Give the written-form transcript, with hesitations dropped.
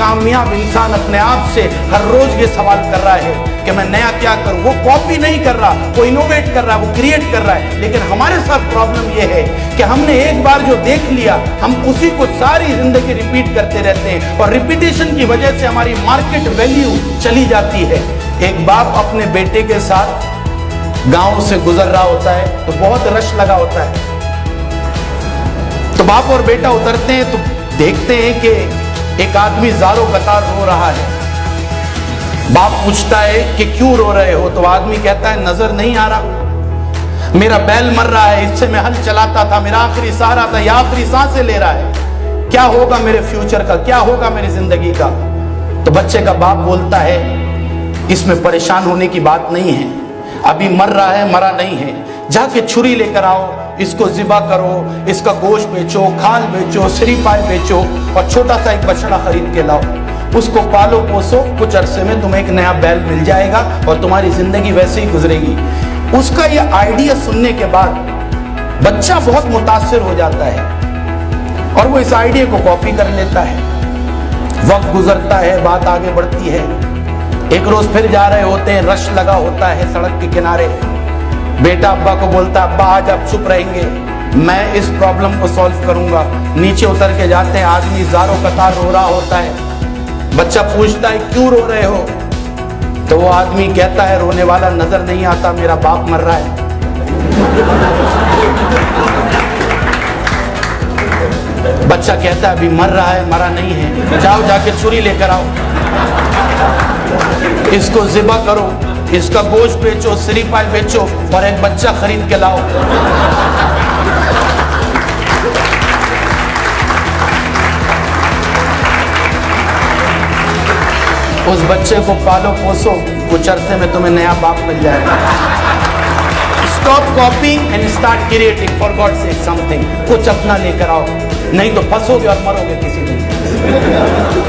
कामयाब इंसान अपने आप से हर रोज ये सवाल कर रहा है कि मैं नया क्या करूं। वो कॉपी नहीं कर रहा, वो इनोवेट कर रहा है, वो क्रिएट कर रहा है। लेकिन हमारे साथ प्रॉब्लम ये है कि हमने एक बार जो देख लिया, हम उसी को सारी जिंदगी रिपीट करते रहते हैं और रिपीटेशन की वजह से हमारी मार्केट वैल्यू चली जाती है। एक बाप अपने बेटे के साथ गांव से गुजर रहा होता है तो बहुत रश लगा होता है, तो बाप और बेटा उतरते हैं तो देखते हैं कि एक आदमी ज़ारो कतार रो रहा है। बाप पूछता है कि क्यों रो रहे हो, तो आदमी कहता है नजर नहीं आ रहा, मेरा बैल मर रहा है, इससे मैं हल चलाता था, मेरा आखिरी सहारा था, यह आखिरी सांसें ले रहा है, क्या होगा मेरे फ्यूचर का, क्या होगा मेरी जिंदगी का। तो बच्चे का बाप बोलता है इसमें परेशान होने की बात नहीं है, अभी मर रहा है, मरा नहीं है, जाके छुरी लेकर आओ, इसको ज़िबा करो, इसका गोश्त बेचो, खाल बेचो, सरी पाए बेचो और छोटा सा एक बछड़ा खरीद के लाओ, उसको पालो पोसो, कुछ अरसे में तुम्हें एक नया बैल मिल जाएगा और तुम्हारी जिंदगी वैसे ही गुजरेगी। उसका ये आइडिया सुनने के बाद बच्चा बहुत मुतासिर हो जाता है और वो इस आइडिया को कॉपी कर लेता है। वक्त गुजरता है, बात आगे बढ़ती है। एक रोज फिर जा रहे होते हैं, रश लगा होता है सड़क के किनारे। बेटा अब्बा को बोलता है अब्बा आज आप चुप रहेंगे, मैं इस प्रॉब्लम को सॉल्व करूंगा। नीचे उतर के जाते हैं, आदमी ज़ारो कतार रो रहा होता है। बच्चा पूछता है क्यों रो रहे हो, तो वो आदमी कहता है रोने वाला नजर नहीं आता, मेरा बाप मर रहा है। बच्चा कहता है अभी मर रहा है, मरा नहीं है, जाओ जाके छुरी लेकर आओ, इसको ज़िबा करो, इसका गोश्त बेचो, सरी पाए बेचो और एक बच्चा खरीद के लाओ। उस बच्चे को पालो पोसो, कुछ अरसे में तुम्हें नया बाप मिल जाएगा। Stop कॉपिंग and start creating, for God sake something. कुछ अपना लेकर आओ, नहीं तो फंसोगे और मरोगे किसी दिन।